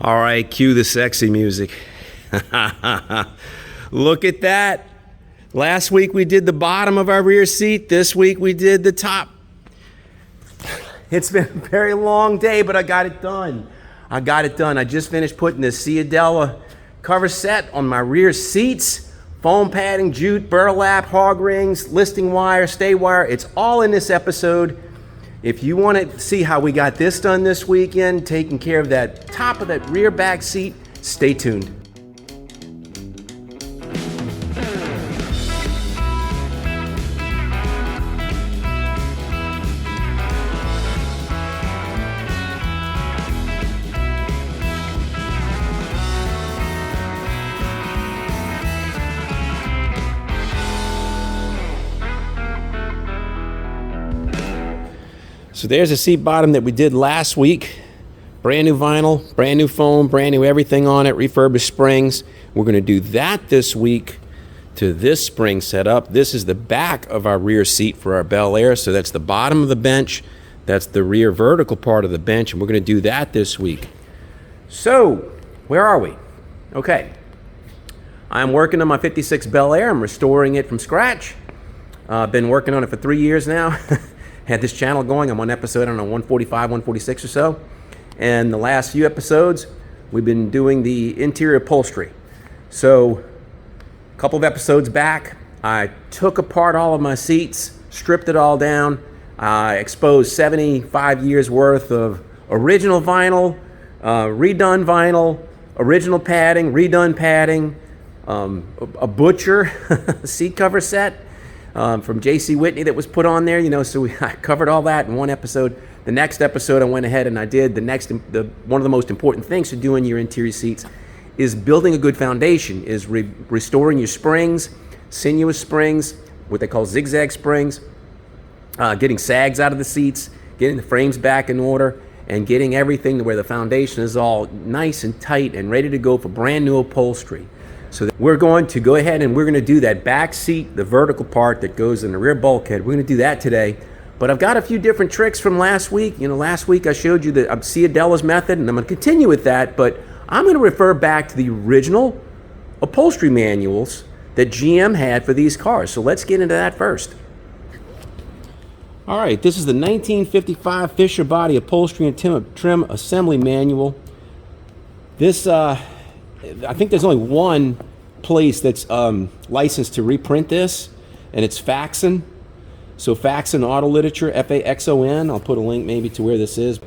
All right, cue the sexy music. Look at that. Last week we did the bottom of our rear seat. This week we did the top. It's been a very long day, but I got it done. I just finished putting the Ciadella cover set on my rear seats. Foam padding, jute, burlap, hog rings, listing wire, stay wire. It's all in this episode. If you want to see how we got this done this weekend, taking care of that top of that rear back seat, stay tuned. So there's a seat bottom that we did last week. Brand new vinyl, brand new foam, brand new everything on it, refurbished springs. We're going to do that this week to this spring setup. This is the back of our rear seat for our Bel Air. So that's the bottom of the bench. That's the rear vertical part of the bench. And we're going to do that this week. So where are we? Okay. I'm working on my 56 Bel Air. I'm restoring it from scratch. I've been working on it for 3 years now. Had this channel going. I'm on episode, I don't know, 145, 146 or so. And the last few episodes, we've been doing the interior upholstery. So a couple of episodes back, I took apart all of my seats, stripped it all down. I exposed 75 years worth of original vinyl, redone vinyl, original padding, redone padding, a butcher seat cover set. From J.C. Whitney that was put on there, so I covered all that in one episode. The next episode I went ahead and I did one of the most important things to do in your interior seats is building a good foundation, is restoring your springs, sinuous springs, what they call zigzag springs, getting sags out of the seats, getting the frames back in order, and getting everything to where the foundation is all nice and tight and ready to go for brand new upholstery. So we're going to go ahead and we're going to do that back seat, the vertical part that goes in the rear bulkhead. We're going to do that today. But I've got a few different tricks from last week. Last week I showed you the Ciadella's method, and I'm going to continue with that. But I'm going to refer back to the original upholstery manuals that GM had for these cars. So let's get into that first. All right, this is the 1955 Fisher Body Upholstery and Trim Assembly Manual. This, I think there's only one place that's licensed to reprint this, and it's Faxon. So Faxon Auto Literature, F-A-X-O-N. I'll put a link maybe to where this is.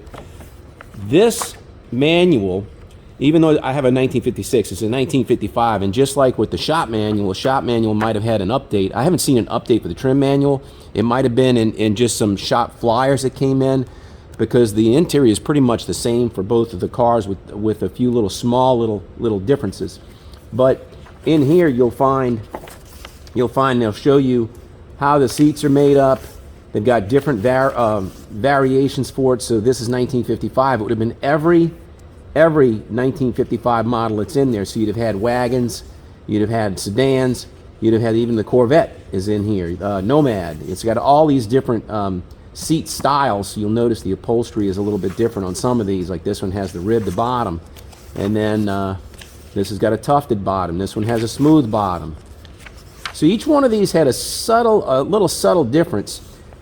This manual, even though I have a 1956, it's a 1955, and just like with the shop manual might have had an update. I haven't seen an update for the trim manual. It might have been in just some shop flyers that came in, because the interior is pretty much the same for both of the cars with a few little differences. But in here you'll find they'll show you how the seats are made up. They've got different variations for it. So this is 1955. It would have been every 1955 model that's in there. So you'd have had wagons, you'd have had sedans, you'd have had even the Corvette is in here, Nomad. It's got all these different seat styles. So you'll notice the upholstery is a little bit different on some of these. Like this one has the ribbed bottom, and then this has got a tufted bottom. This one has a smooth bottom. So each one of these had a little subtle difference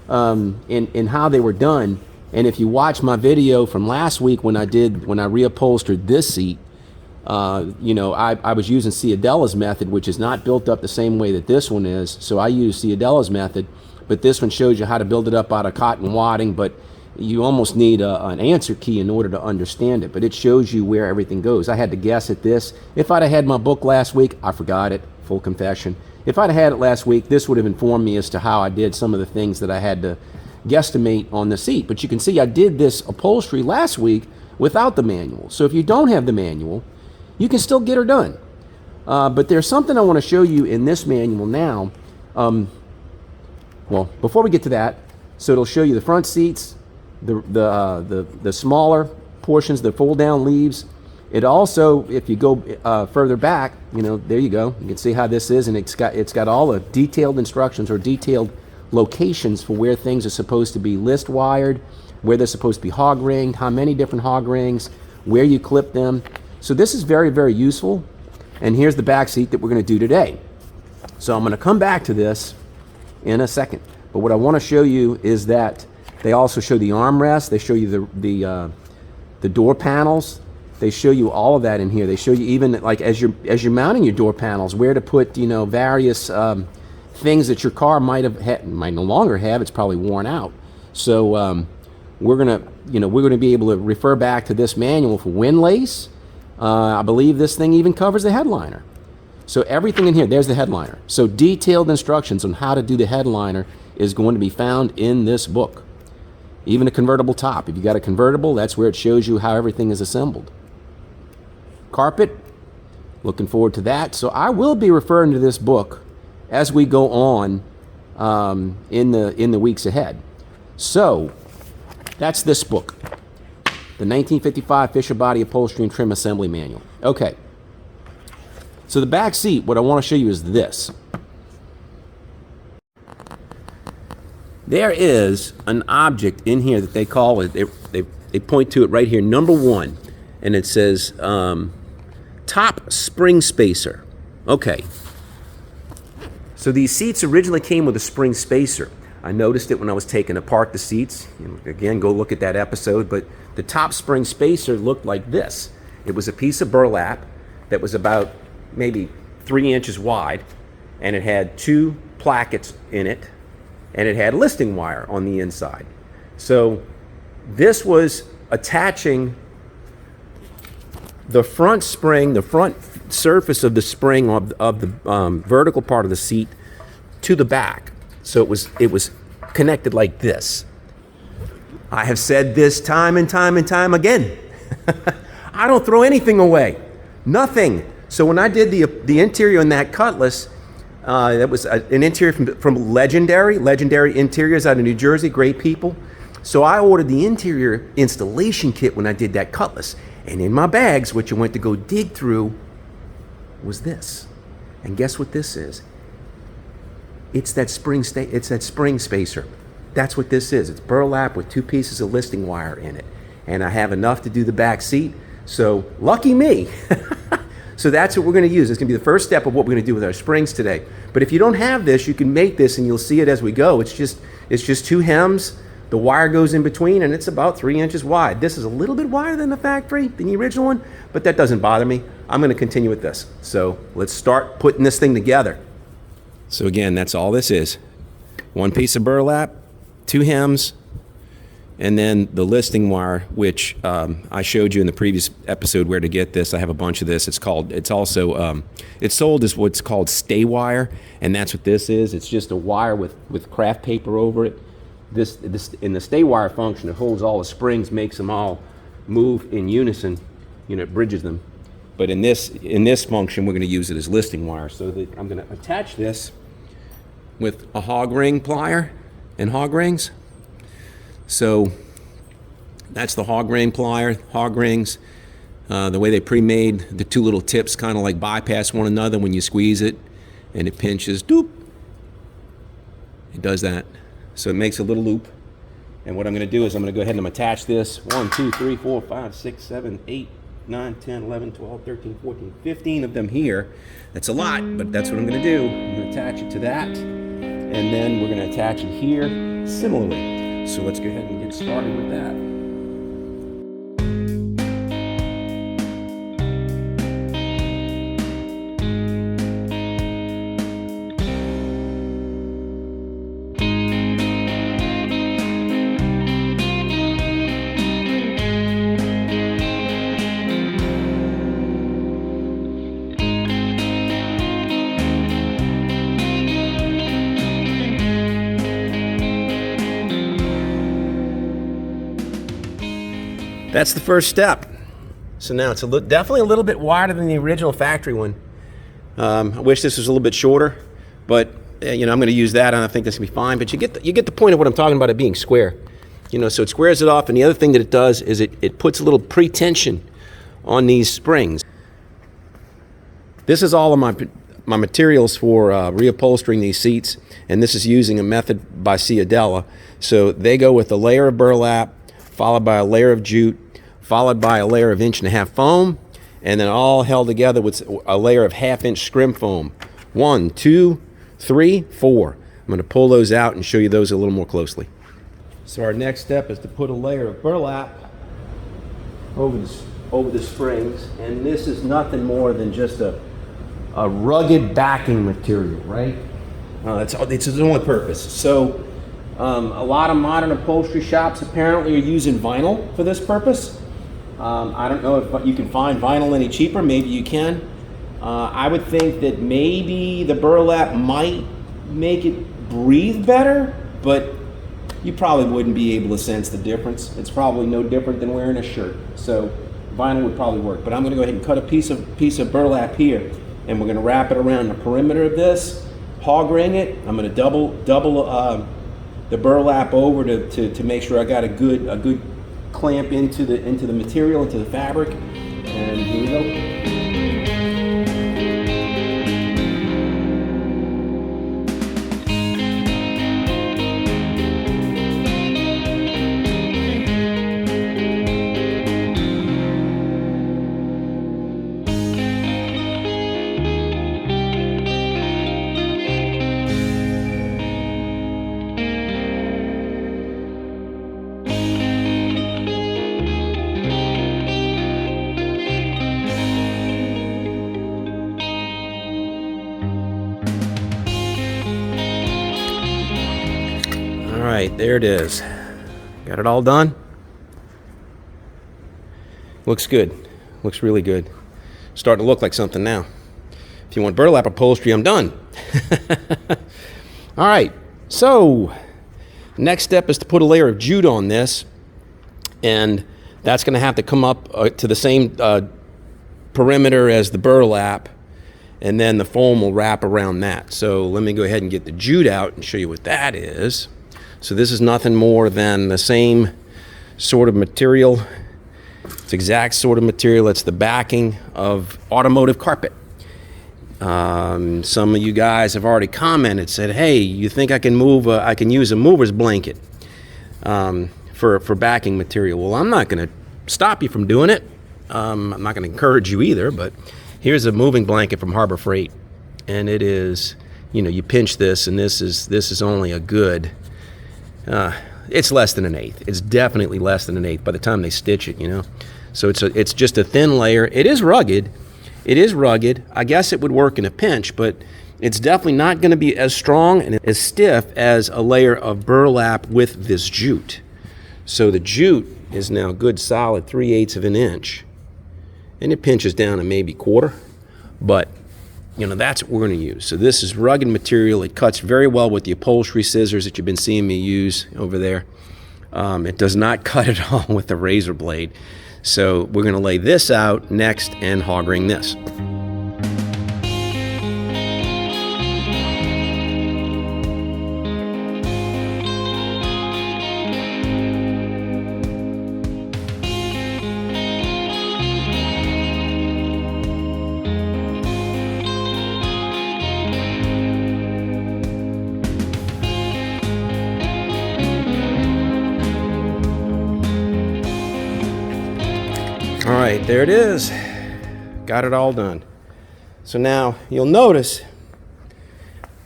in how they were done. And if you watch my video from last week when I reupholstered this seat, I was using Ciadella's method, which is not built up the same way that this one is. So I used Ciadella's method. But this one shows you how to build it up out of cotton wadding, but you almost need an answer key in order to understand it. But it shows you where everything goes. I had to guess at this. If I'd have had my book last week, I forgot it, full confession. If I'd have had it last week, this would have informed me as to how I did some of the things that I had to guesstimate on the seat. But you can see I did this upholstery last week without the manual. So if you don't have the manual, you can still get her done. But there's something I want to show you in this manual now. Well, before we get to that, so it'll show you the front seats, the smaller portions, the fold-down leaves. It also, if you go further back, there you go. You can see how this is, and it's got all the detailed instructions or detailed locations for where things are supposed to be list wired, where they're supposed to be hog ringed, how many different hog rings, where you clip them. So this is very, very useful. And here's the back seat that we're going to do today. So I'm going to come back to this in a second. But what I want to show you is that they also show the armrest. They show you the door panels. They show you all of that in here. They show you even like as you're mounting your door panels, where to put, you know, various things that your car might no longer have. It's probably worn out. So we're gonna be able to refer back to this manual for windlace. I believe this thing even covers the headliner. So everything in here, there's the headliner. So detailed instructions on how to do the headliner is going to be found in this book. Even a convertible top. If you got a convertible, that's where it shows you how everything is assembled. Carpet, looking forward to that. So I will be referring to this book as we go on in the weeks ahead. So that's this book, the 1955 Fisher Body Upholstery and Trim Assembly Manual. Okay. So the back seat, what I want to show you is this. There is an object in here that they call it, they point to it right here, number 1, and it says top spring spacer. Okay. So these seats originally came with a spring spacer. I noticed it when I was taking apart the seats. Again, go look at that episode, but the top spring spacer looked like this. It was a piece of burlap that was about maybe 3 inches wide, and it had 2 plackets in it, and it had listing wire on the inside. So this was attaching the front spring, the front surface of the spring of the vertical part of the seat to the back. So it was connected like this. I have said this time and time and time again. I don't throw anything away. Nothing. So when I did the interior on that Cutlass, that was an interior from Legendary Interiors out of New Jersey, great people. So I ordered the interior installation kit when I did that Cutlass. And in my bags, which I went to go dig through, was this. And guess what this is? It's that spring spacer. That's what this is. It's burlap with 2 pieces of listing wire in it. And I have enough to do the back seat. So lucky me. So that's what we're going to use. It's going to be the first step of what we're going to do with our springs today. But if you don't have this, you can make this and you'll see it as we go. It's just 2 hems. The wire goes in between and it's about 3 inches wide. This is a little bit wider than the factory, than the original one, but that doesn't bother me. I'm going to continue with this. So let's start putting this thing together. So again, that's all this is. 1 piece of burlap, 2 hems, and then the listing wire, which I showed you in the previous episode where to get this. I have a bunch of this. It's sold as what's called stay wire, and that's what this is. It's just a wire with craft paper over it. This in the stay wire function, it holds all the springs, makes them all move in unison. You know, it bridges them. But in this function, we're going to use it as listing wire. So that I'm going to attach this with a hog ring plier and hog rings. So that's the hog ring plier, hog rings. The way they pre-made the 2 little tips kind of like bypass one another when you squeeze it, and it pinches. Doop. It does that. So it makes a little loop. And what I'm going to do is I'm going to go ahead and attach this 1, 2, 3, 4, 5, 6, 7, 8, 9, 10, 11, 12, 13, 14, 15 of them here. That's a lot, but that's what I'm going to do. I'm going to attach it to that, and then we're going to attach it here similarly. So let's go ahead and get started with that. That's the first step. So now it's definitely a little bit wider than the original factory one. I wish this was a little bit shorter, but I'm going to use that, and I think this will be fine. But you get the point of what I'm talking about it being square. So it squares it off, and the other thing that it does is it puts a little pre-tension on these springs. This is all of my materials for reupholstering these seats, and this is using a method by Ciadella. So they go with a layer of burlap, followed by a layer of jute, followed by a layer of 1.5-inch foam, and then all held together with a layer of 1/2 inch scrim foam. 1, 2, 3, 4. I'm going to pull those out and show you those a little more closely. So our next step is to put a layer of burlap over the springs, and this is nothing more than just a rugged backing material, right? It's its only purpose. So a lot of modern upholstery shops apparently are using vinyl for this purpose. I don't know if you can find vinyl any cheaper. Maybe you can. I would think that maybe the burlap might make it breathe better, but you probably wouldn't be able to sense the difference. It's probably no different than wearing a shirt. So vinyl would probably work. But I'm going to go ahead and cut a piece of burlap here, and we're going to wrap it around the perimeter of this, hog ring it. I'm going to double the burlap over to make sure I got a good clamp into the material, into the fabric. And here we go. All right, there it is. Got it all done. Looks good. Looks really good. Starting to look like something now. If you want burlap upholstery, I'm done. All right, so next step is to put a layer of jute on this, and that's going to have to come up to the same perimeter as the burlap, and then the foam will wrap around that. So let me go ahead and get the jute out and show you what that is. So this is nothing more than the same sort of material. It's exact sort of material. It's the backing of automotive carpet. Some of you guys have already commented, said, "Hey, you think I can I can use a mover's blanket for backing material?" Well, I'm not going to stop you from doing it. I'm not going to encourage you either. But here's a moving blanket from Harbor Freight, and it is, you pinch this, and this is only a good. It's less than an eighth. It's definitely less than an eighth by the time they stitch it, So it's just a thin layer. It is rugged. It is rugged. I guess it would work in a pinch, but it's definitely not going to be as strong and as stiff as a layer of burlap with this jute. So the jute is now a good solid 3/8 of an inch, and it pinches down to maybe 1/4, but that's what we're going to use. So this is rugged material. It cuts very well with the upholstery scissors that you've been seeing me use over there. It does not cut at all with the razor blade. So we're going to lay this out next and hog ring this. All right, there it is. Got it all done. So now you'll notice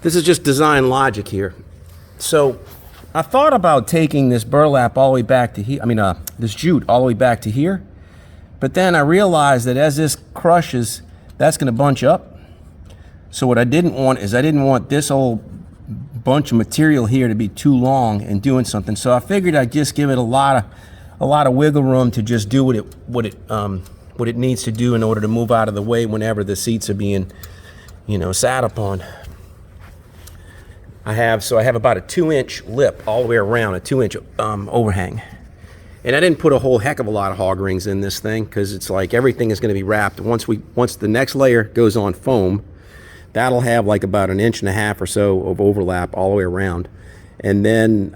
this is just design logic here. So I thought about taking this burlap all the way back to here. This jute all the way back to here. But then I realized that as this crushes, that's going to bunch up. So what I didn't want is this whole bunch of material here to be too long and doing something. So I figured I'd just give it a lot of wiggle room to just do what it needs to do in order to move out of the way whenever the seats are being, sat upon. I have about a 2-inch lip all the way around, a 2-inch overhang. And I didn't put a whole heck of a lot of hog rings in this thing because it's like everything is going to be wrapped. Once the next layer goes on foam, that'll have like about 1.5 inches or so of overlap all the way around. And then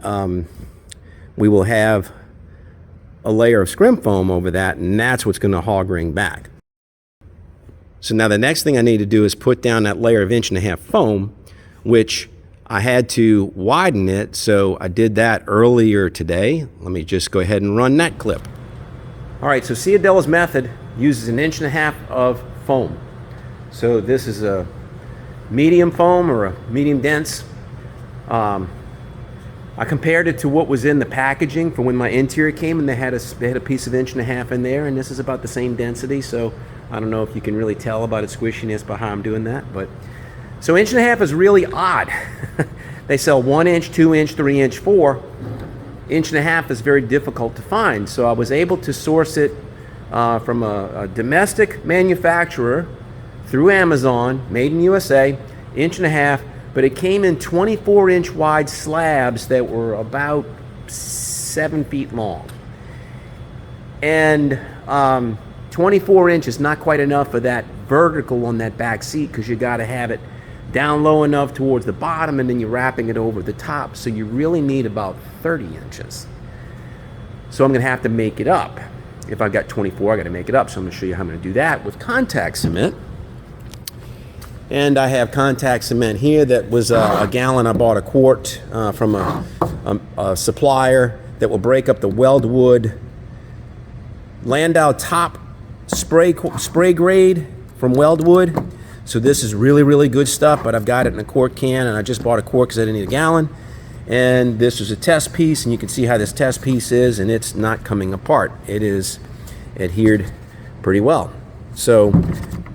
we will have a layer of scrim foam over that, and that's what's going to hog ring back. So now the next thing I need to do is put down that layer of 1.5 inch foam, which I had to widen it, so I did that earlier today. Let me just go ahead and run that clip. All right, so Ciadella's method uses 1.5 inches of foam. So this is a medium foam or a medium dense. I compared it to what was in the packaging from when my interior came, and they had a piece of 1.5 inches in there, and this is about the same density. So I don't know if you can really tell about its squishiness by how I'm doing that, but so 1.5 inches is really odd. They sell 1 inch, 2 inch, 3 inch, 4. 1.5 inches is very difficult to find, so I was able to source it from a domestic manufacturer through Amazon, made in USA, 1.5 inches, but it came in 24-inch wide slabs that were about 7 feet long. And 24 inches, not quite enough for that vertical on that back seat, because you got to have it down low enough towards the bottom, and then you're wrapping it over the top. So you really need about 30 inches. So I'm going to have to make it up. If I've got 24, I got to make it up. So I'm going to show you how I'm going to do that with contact cement. And I have contact cement here that was a gallon. I bought a quart from a supplier that will break up the Weldwood Landau top spray grade from Weldwood. So this is really, really good stuff, but I've got it in a quart can, and I just bought a quart because I didn't need a gallon. And this is a test piece, and you can see how this test piece is, and it's not coming apart. It is adhered pretty well. So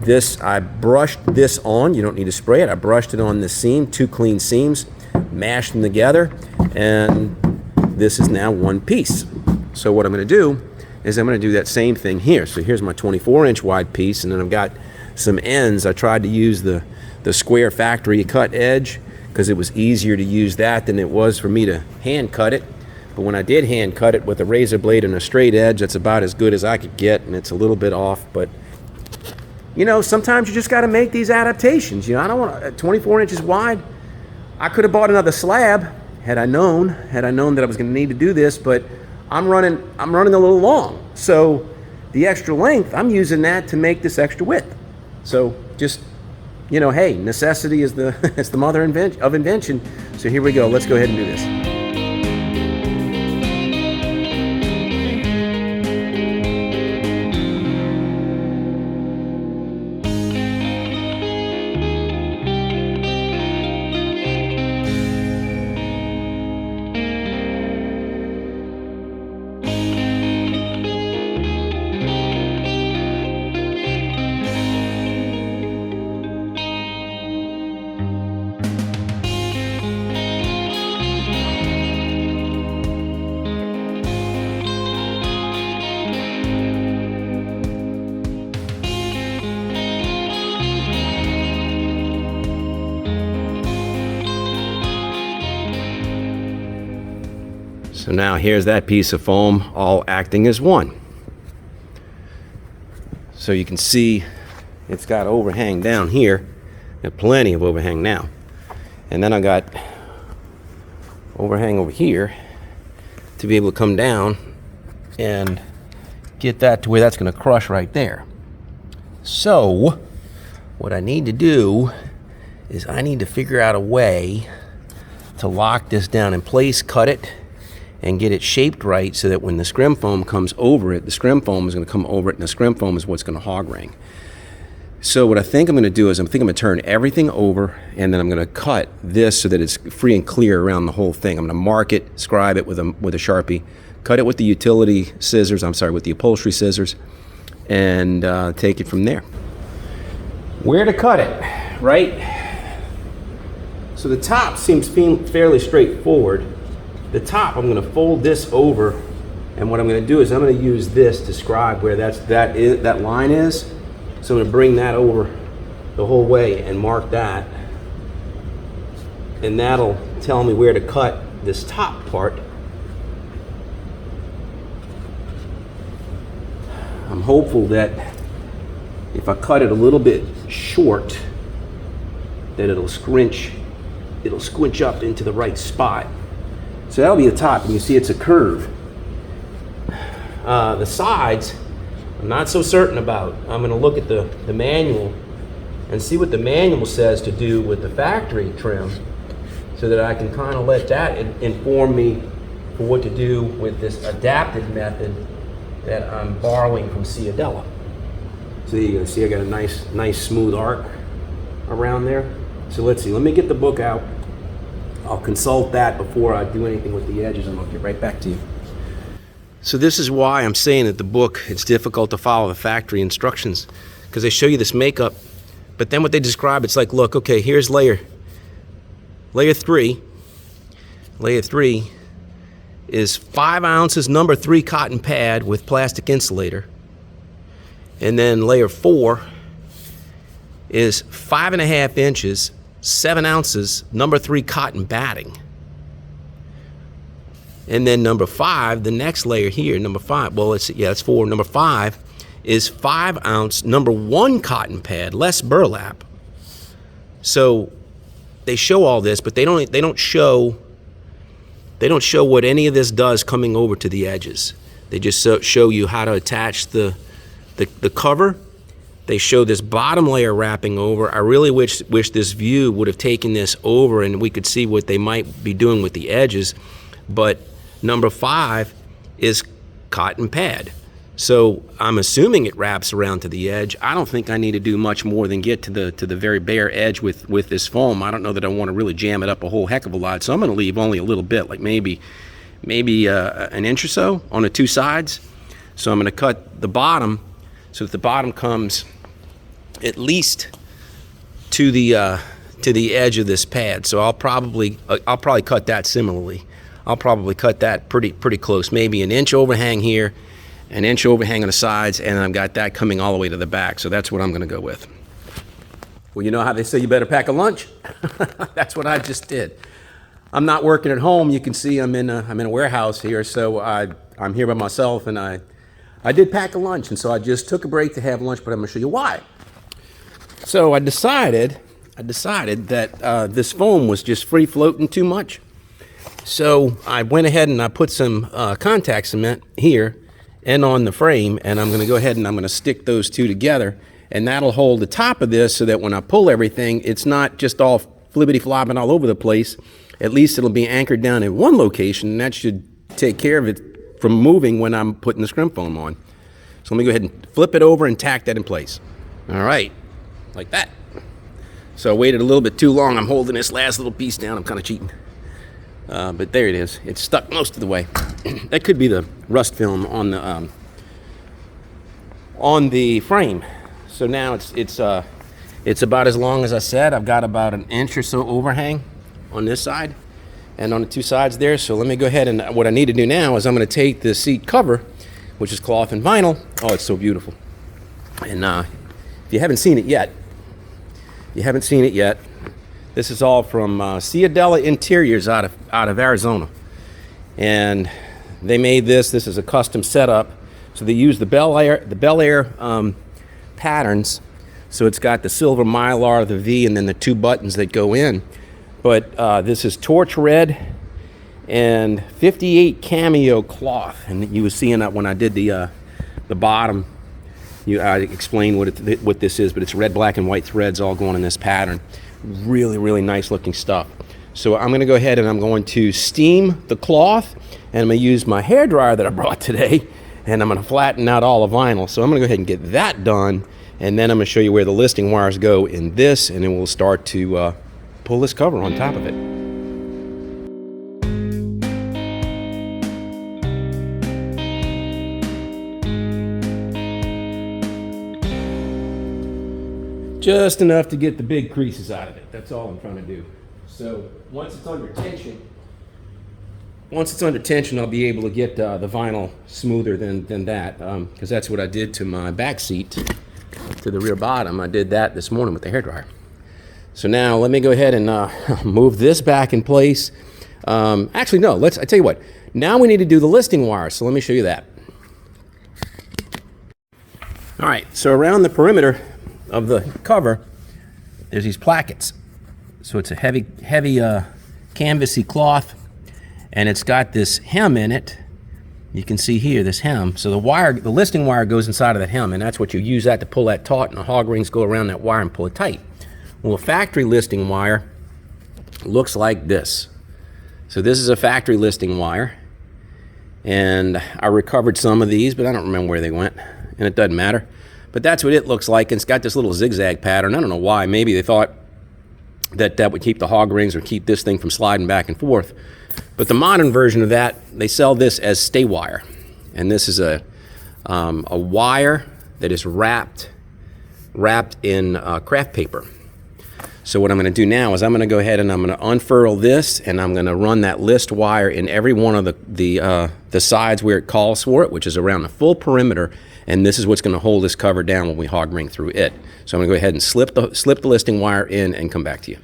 this, I brushed this on. You don't need to spray it. I brushed it on the seam, 2 clean seams, mashed them together, and this is now one piece. So what I'm going to do is I'm going to do that same thing here. So here's my 24-inch wide piece, and then I've got some ends. I tried to use the square factory cut edge because it was easier to use that than it was for me to hand cut it. But when I did hand cut it with a razor blade and a straight edge, that's about as good as I could get, and it's a little bit off. But you know, sometimes you just got to make these adaptations. You know, I don't want 24 inches wide. I could have bought another slab had I known that I was going to need to do this, but I'm running a little long. So the extra length, I'm using that to make this extra width. So just, you know, hey, necessity is the mother of invention. So here we go. Let's go ahead and do this. So now here's that piece of foam all acting as one. So you can see it's got overhang down here, got plenty of overhang now. And then I got overhang over here to be able to come down and get that to where that's going to crush right there. So what I need to do is I need to figure out a way to lock this down in place, cut it, and get it shaped right so that when the scrim foam comes over it, the scrim foam is going to come over it, and the scrim foam is what's going to hog ring. So what I think I'm going to do is I'm going to turn everything over, and then I'm going to cut this so that it's free and clear around the whole thing. I'm going to mark it, scribe it with a Sharpie, cut it with the utility scissors, with the upholstery scissors, and take it from there. Where to cut it, right? So the top seems fairly straightforward. The top, I'm going to fold this over, and what I'm going to do is I'm going to use this to scribe where that line is. So I'm going to bring that over the whole way and mark that, and that'll tell me where to cut this top part. I'm hopeful that if I cut it a little bit short, that it'll squinch up into the right spot. So that'll be the top, and you see it's a curve. The sides, I'm not so certain about. I'm going to look at the manual and see what the manual says to do with the factory trim, so that I can kind of let that inform me for what to do with this adapted method that I'm borrowing from Ciadella. So you can see I got a nice smooth arc around there. So let's see, let me get the book out. I'll consult that before I do anything with the edges, and I'll get right back to you. So this is why I'm saying that the book, it's difficult to follow the factory instructions, because they show you this makeup, but then what they describe, it's like, look, okay, here's layer 3. Layer 3 is 5 ounces number 3 cotton pad with plastic insulator. And then layer 4 is 5.5 inches, 7 ounces, number 3 cotton batting. And then number 5, the next layer here, number 5, well, it's 4. Number 5 is 5 ounce, number 1 cotton pad, less burlap. So they show all this, but they don't show what any of this does coming over to the edges. They just show you how to attach the cover. They show this bottom layer wrapping over. I really wish this view would have taken this over and we could see what they might be doing with the edges. But number 5 is cotton pad. So I'm assuming it wraps around to the edge. I don't think I need to do much more than get to the very bare edge with this foam. I don't know that I want to really jam it up a whole heck of a lot. So I'm going to leave only a little bit, like maybe an inch or so on the 2 sides. So I'm going to cut the bottom so that the bottom comes at least to the edge of this pad. So I'll probably cut that similarly. I'll probably cut that pretty close, maybe an inch overhang here, an inch overhang on the sides, and I've got that coming all the way to the back. So that's what I'm going to go with. Well, you know how they say you better pack a lunch? That's what I just did. I'm not working at home. You can see I'm in a warehouse here, so I'm here by myself, and I did pack a lunch, and so I just took a break to have lunch, but I'm going to show you why. So I decided that this foam was just free floating too much. So I went ahead and I put some contact cement here and on the frame, and I'm going to go ahead and I'm going to stick those two together, and that'll hold the top of this so that when I pull everything, it's not just all flibbity-flopping all over the place. At least it'll be anchored down in one location, and that should take care of it from moving when I'm putting the scrim foam on. So let me go ahead and flip it over and tack that in place. All right, like that. So I waited a little bit too long. I'm holding this last little piece down. I'm kind of cheating. But there it is. It's stuck most of the way. That could be the rust film on the frame. So now it's about as long as I said. I've got about an inch or so overhang on this side and on the 2 sides there. So let me go ahead, and what I need to do now is I'm going to take the seat cover, which is cloth and vinyl. Oh, it's so beautiful. And if you haven't seen it yet, this is all from Ciadella Interiors out of Arizona, and they made this. This is a custom setup. So they use the Bel Air patterns. So it's got the silver mylar, the V, and then the 2 buttons that go in. But this is torch red and 58 cameo cloth, and you were seeing that when I did the bottom. I explained what this is, but it's red, black, and white threads all going in this pattern. Really, really nice looking stuff. So I'm going to go ahead and I'm going to steam the cloth, and I'm going to use my hairdryer that I brought today, and I'm going to flatten out all the vinyl. So I'm going to go ahead and get that done, and then I'm going to show you where the listing wires go in this, and then we'll start to pull this cover on top of it. Just enough to get the big creases out of it. That's all I'm trying to do. So once it's under tension, I'll be able to get the vinyl smoother than that, because that's what I did to my back seat, to the rear bottom. I did that this morning with the hairdryer. So now let me go ahead and move this back in place. Actually, no. I tell you what. Now we need to do the listing wire. So let me show you that. All right. So around the perimeter of the cover, there's these plackets. So it's a heavy canvasy cloth, and it's got this hem in it. You can see here this hem. So the listing wire goes inside of that hem, and that's what you use that to pull that taut, and the hog rings go around that wire and pull it tight. Well, a factory listing wire looks like this. So this is a factory listing wire, and I recovered some of these, but I don't remember where they went, and it doesn't matter. But that's what it looks like, and it's got this little zigzag pattern. I don't know why. Maybe they thought that that would keep the hog rings or keep this thing from sliding back and forth. But the modern version of that, they sell this as stay wire. And this is a wire that is wrapped in craft paper. So what I'm going to do now is I'm going to go ahead and I'm going to unfurl this, and I'm going to run that list wire in every one of the sides where it calls for it, which is around the full perimeter, and this is what's going to hold this cover down when we hog ring through it. So I'm going to go ahead and slip the listing wire in and come back to you.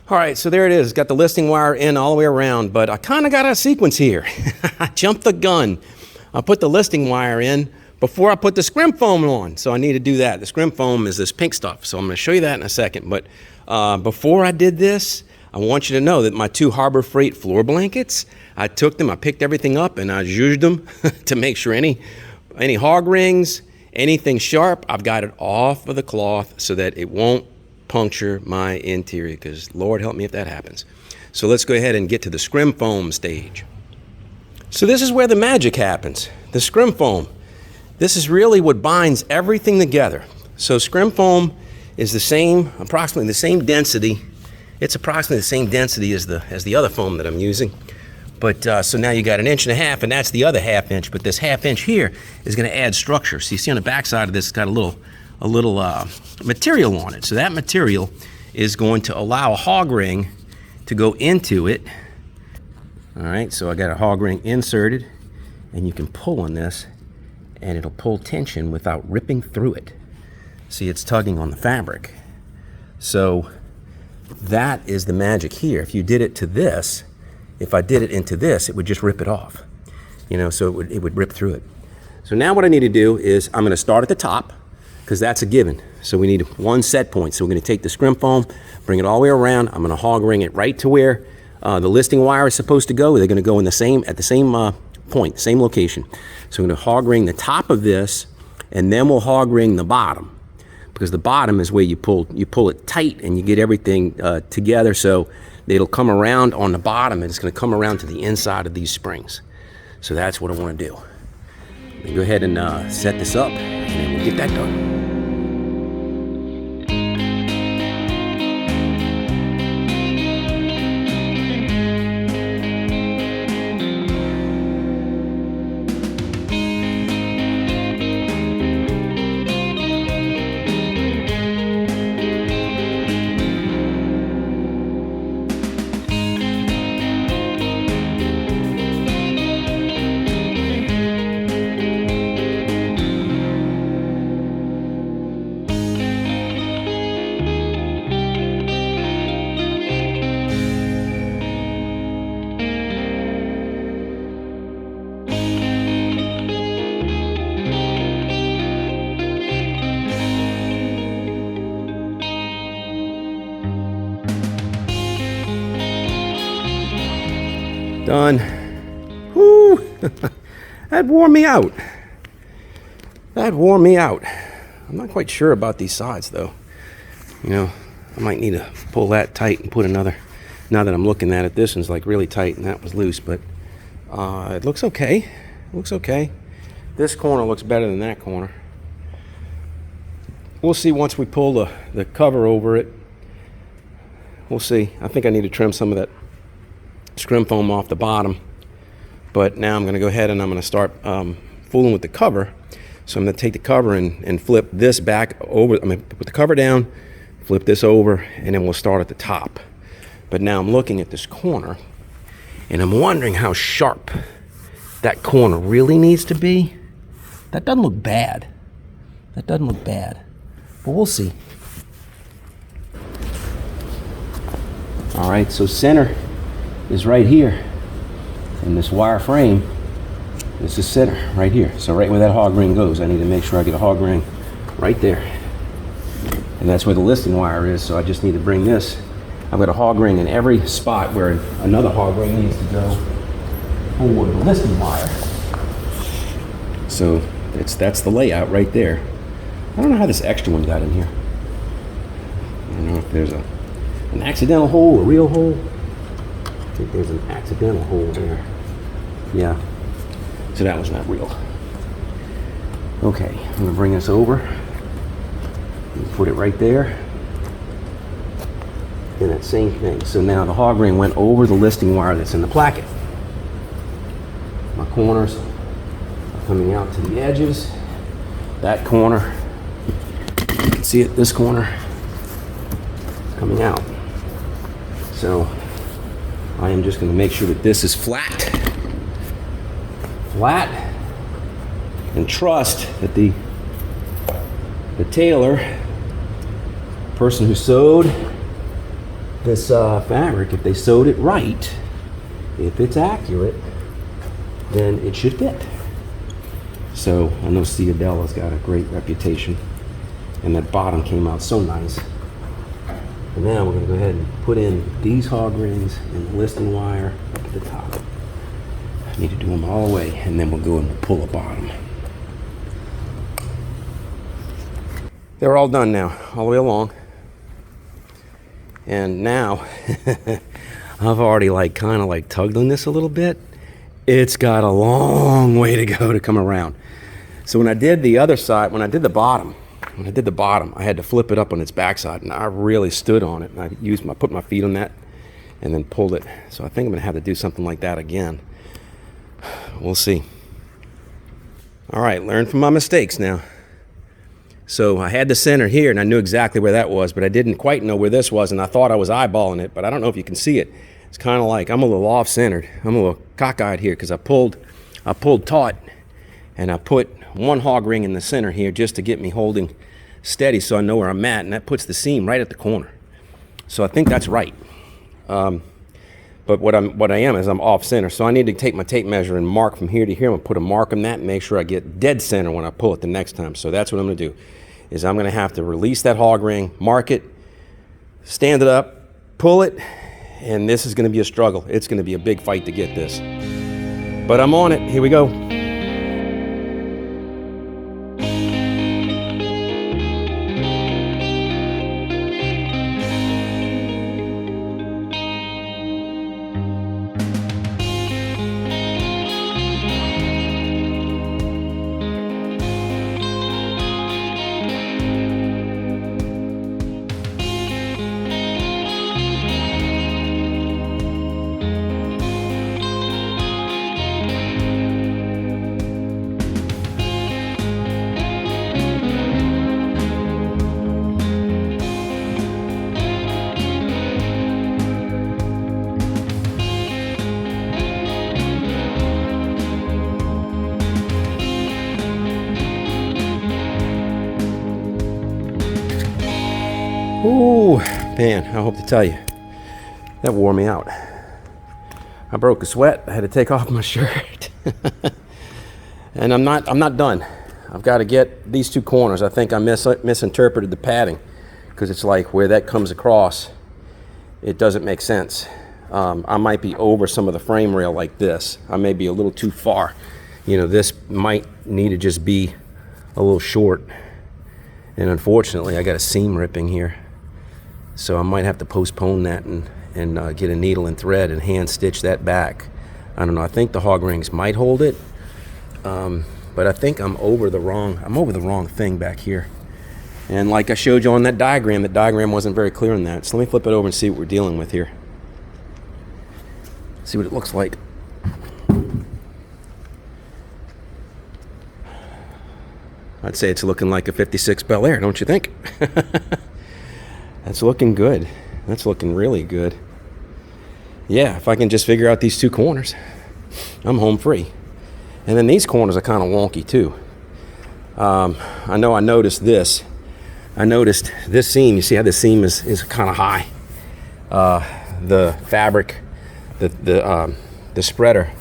All right, so there it is. Got the listing wire in all the way around, but I kind of got a sequence here. I jumped the gun. I put the listing wire in before I put the scrim foam on, so I need to do that. The scrim foam is this pink stuff, so I'm going to show you that in a second. But before I did this, I want you to know that my 2 Harbor Freight floor blankets, I took them, I picked everything up, and I zhuzhed them to make sure any hog rings, anything sharp, I've got it off of the cloth so that it won't puncture my interior, because Lord help me if that happens. So let's go ahead and get to the scrim foam stage. So this is where the magic happens, the scrim foam. This is really what binds everything together. So scrim foam is approximately the same density. It's approximately the same density as the other foam that I'm using. But so now you got 1.5 inches, and that's the other 1/2 inch. But this 1/2 inch here is going to add structure. So you see on the back side of this, it's got a little material on it. So that material is going to allow a hog ring to go into it. All right, so I got a hog ring inserted, and you can pull on this, and it'll pull tension without ripping through it. See, it's tugging on the fabric. So that is the magic here. If you did it to this, if I did it into this, it would just rip it off. So it would rip through it. So now what I need to do is I'm going to start at the top, because that's a given. So we need 1 set point. So we're going to take the scrim foam, bring it all the way around. I'm going to hog ring it right to where the listing wire is supposed to go. They're going to go at the same point, same location. So we're going to hog ring the top of this, and then we'll hog ring the bottom, because the bottom is where you pull it tight and you get everything together, so it'll come around on the bottom, and it's going to come around to the inside of these springs. So that's what I want to do. Go ahead and set this up, and then we'll get that done. Done. Whoo! That wore me out. I'm not quite sure about these sides, though. I might need to pull that tight and put another. Now that I'm looking at it, this one's like really tight and that was loose, but it looks okay. This corner looks better than that corner. We'll see once we pull the cover over it. We'll see. I think I need to trim some of that scrim foam off the bottom, but now I'm going to go ahead and I'm going to start fooling with the cover. So I'm going to take the cover and flip this back over. I'm going to put the cover down, flip this over, and then we'll start at the top. But now I'm looking at this corner, and I'm wondering how sharp that corner really needs to be. That doesn't look bad, but we'll see. All right, so center is right here in this wire frame. This is center right here. So right where that hog ring goes, I need to make sure I get a hog ring right there. And that's where the listing wire is, so I just need to bring this. I've got a hog ring in every spot where another hog ring needs to go for the listing wire. So that's the layout right there. I don't know how this extra one got in here. I don't know if there's an accidental hole, a real hole. I think there's an accidental hole there. Yeah. So that was not real. Okay, I'm gonna bring this over. Put it right there. And that same thing. So now the hog ring went over the listing wire that's in the placket. My corners are coming out to the edges. That corner, you can see it, this corner, coming out. So I am just going to make sure that this is flat, and trust that the tailor, person who sewed this fabric, if they sewed it right, if it's accurate, then it should fit. So I know Ciadella's got a great reputation, and that bottom came out so nice. And now we're going to go ahead and put in these hog rings and the listing wire up at the top. I need to do them all the way, and then we'll go and pull the bottom. They're all done now, all the way along. And now I've already kind of tugged on this a little bit. It's got a long way to go to come around. So when I did the other side, when I did the bottom, I had to flip it up on its backside, and I really stood on it. And I put my feet on that and then pulled it. So I think I'm gonna have to do something like that again. We'll see. All right, learn from my mistakes now. So I had the center here, and I knew exactly where that was, but I didn't quite know where this was, and I thought I was eyeballing it, but I don't know if you can see it. It's kind of like I'm a little off-centered. I'm a little cockeyed here because I pulled taut, and I put one hog ring in the center here just to get me holding steady so I know where I'm at, and that puts the seam right at the corner. So I think that's right. But what I am is I'm off-center, so I need to take my tape measure and mark from here to here. I'm gonna put a mark on that and make sure I get dead center when I pull it the next time. So that's what I'm gonna do, is I'm gonna have to release that hog ring, mark it, stand it up, pull it, and this is gonna be a struggle. It's gonna be a big fight to get this. But I'm on it, here we go. Ooh, man, I hope to tell you, that wore me out. I broke a sweat. I had to take off my shirt. And I'm not done. I've got to get these two corners. I think I misinterpreted the padding, because it's like where that comes across, it doesn't make sense. I might be over some of the frame rail like this. I may be a little too far. You know, this might need to just be a little short. And unfortunately, I got a seam ripping here. So I might have to postpone that and get a needle and thread and hand stitch that back. I don't know. I think the hog rings might hold it, but I think I'm over the wrong thing back here. And like I showed you on that diagram wasn't very clear on that. So let me flip it over and see what we're dealing with here. See what it looks like. I'd say it's looking like a 56 Bel Air, don't you think? That's looking good. That's looking really good. Yeah, if I can just figure out these two corners, I'm home free. And then these corners are kind of wonky too. I know I noticed this. I noticed this seam. You see how the seam is kind of high. The fabric, the spreader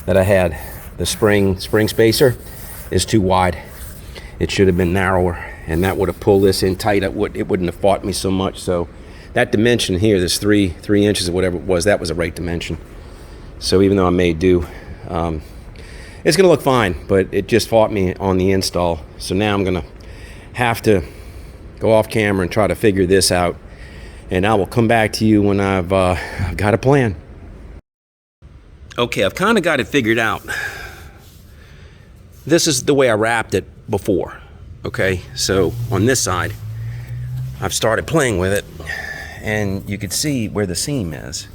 that I had, the spring spacer, is too wide. It should have been narrower, and that would have pulled this in tight. It wouldn't have fought me so much. So that dimension here, this 3 inches or whatever it was, that was the right dimension. So even though I may do, it's gonna look fine, but it just fought me on the install. So now I'm gonna have to go off camera and try to figure this out, and I will come back to you when I've got a plan. Okay, I've kind of got it figured out. This is the way I wrapped it before. Okay, so on this side, I've started playing with it, and you can see where the seam is.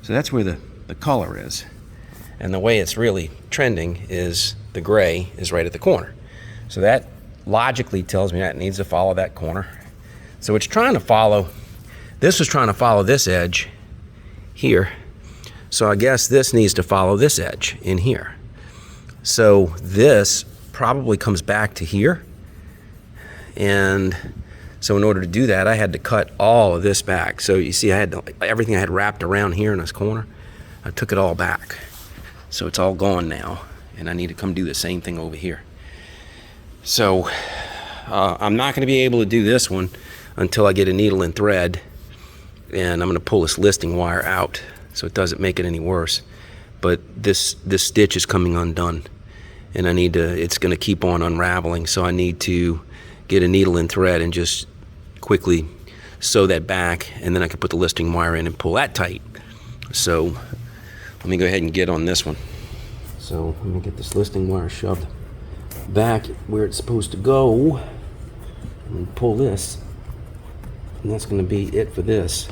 So that's where the color is. And the way it's really trending is the gray is right at the corner. So that logically tells me that it needs to follow that corner. So it's trying to follow, this was trying to follow this edge here. So I guess this needs to follow this edge in here. So this probably comes back to here. And so in order to do that, I had to cut all of this back. So you see, I had everything I had wrapped around here in this corner, I took it all back. So it's all gone now, and I need to come do the same thing over here. So I'm not going to be able to do this one until I get a needle and thread, and I'm going to pull this listing wire out so it doesn't make it any worse. But this stitch is coming undone, and I need to, it's going to keep on unraveling, so I need to get a needle and thread and just quickly sew that back, and then I can put the listing wire in and pull that tight. So let me go ahead and get on this one. So let me get this listing wire shoved back where it's supposed to go and pull this, and that's going to be it for this.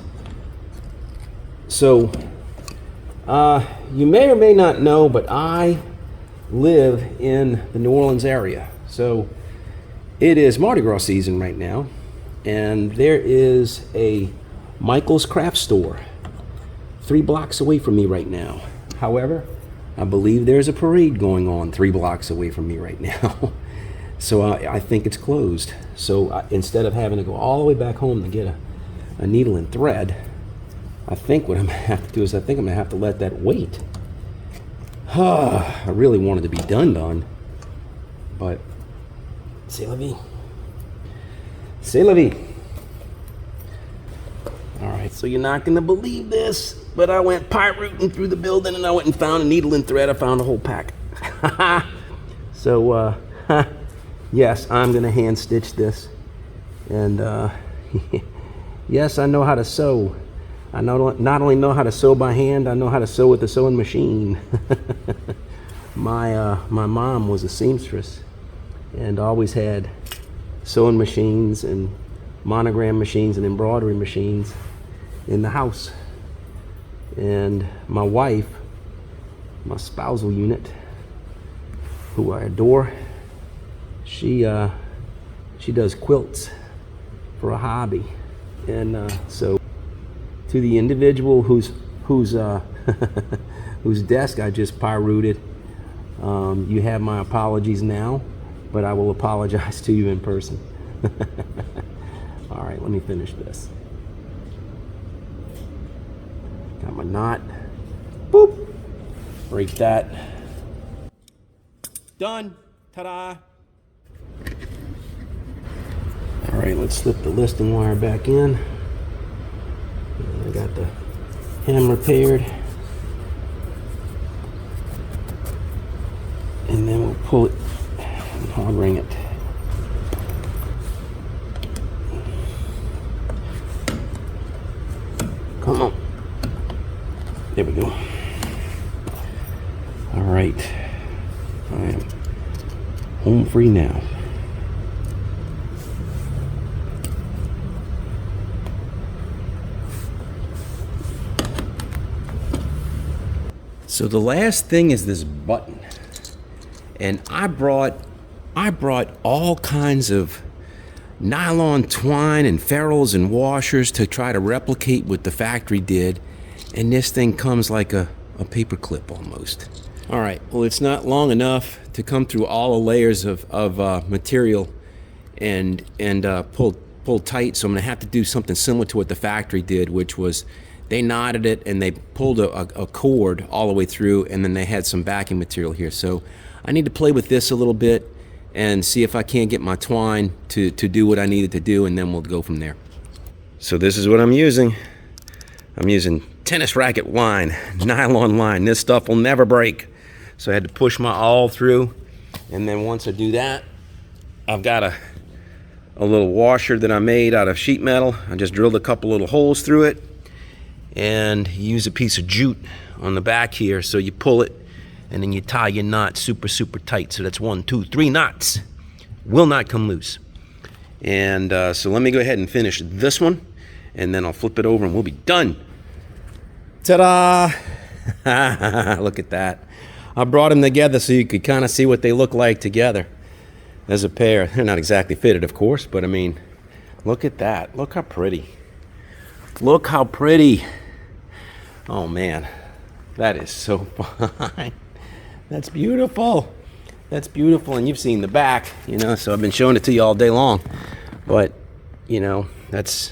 So you may or may not know, but I live in the New Orleans area. So it is Mardi Gras season right now, and there is a Michael's craft store 3 blocks away from me right now. However, I believe there's a parade going on 3 blocks away from me right now. So I think it's closed. So instead of having to go all the way back home to get a needle and thread, I think what I'm gonna have to do is I think I'm gonna have to let that wait. I really wanted to be done, but c'est la vie. C'est la vie. All right, so you're not gonna believe this, but I went pirate through the building and I went and found a needle and thread. I found a whole pack. So, yes, I'm gonna hand stitch this. And yes, I know how to sew. I not only know how to sew by hand, I know how to sew with the sewing machine. My mom was a seamstress and always had sewing machines and monogram machines and embroidery machines in the house. And my wife, my spousal unit, who I adore, she does quilts for a hobby. And so to the individual whose whose desk I just pyrooted, you have my apologies now, but I will apologize to you in person. All right, let me finish this. Got my knot. Boop. Break that. Done. Ta-da. All right, let's slip the listing wire back in. I got the hem repaired. And then we'll pull it and hard ring it. Come on. There we go. All right. I am home free now. So the last thing is this button. And I brought all kinds of nylon twine and ferrules and washers to try to replicate what the factory did, and this thing comes like a paper clip almost. All right, well, it's not long enough to come through all the layers of material and pull tight, so I'm gonna have to do something similar to what the factory did, which was they knotted it and they pulled a cord all the way through, and then they had some backing material here. So I need to play with this a little bit and see if I can't get my twine to do what I needed to do, and then we'll go from there. So this is what I'm using. I'm using tennis racket line, nylon line. This stuff will never break. So I had to push my awl through, and then once I do that, I've got a little washer that I made out of sheet metal. I just drilled a couple little holes through it and use a piece of jute on the back here. So you pull it and then you tie your knot super tight. So that's 1, 2, 3 knots. Will not come loose. And so let me go ahead and finish this one, and then I'll flip it over and we'll be done. Ta-da! Look at that. I brought them together so you could kind of see what they look like together as a pair. They're not exactly fitted, of course, but I mean, look at that. Look how pretty. Look how pretty. Oh man, that is so fine. That's beautiful. That's beautiful. And you've seen the back, you know, so I've been showing it to you all day long. But, you know, that's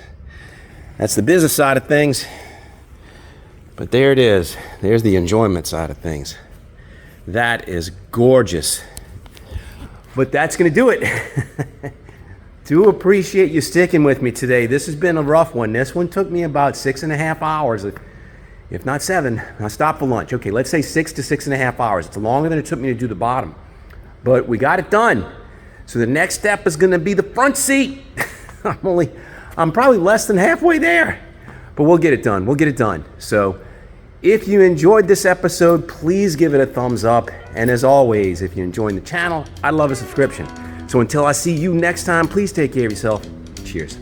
the business side of things. But there it is. There's the enjoyment side of things. That is gorgeous. But that's going to do it. Do appreciate you sticking with me today. This has been a rough one. This one took me about 6.5 hours, if not 7. I stopped for lunch. Okay, let's say 6 to 6.5 hours. It's longer than it took me to do the bottom. But we got it done. So the next step is going to be the front seat. I'm probably less than halfway there. But we'll get it done. We'll get it done. So if you enjoyed this episode, please give it a thumbs up. And as always, if you're enjoying the channel, I'd love a subscription. So until I see you next time, please take care of yourself. Cheers.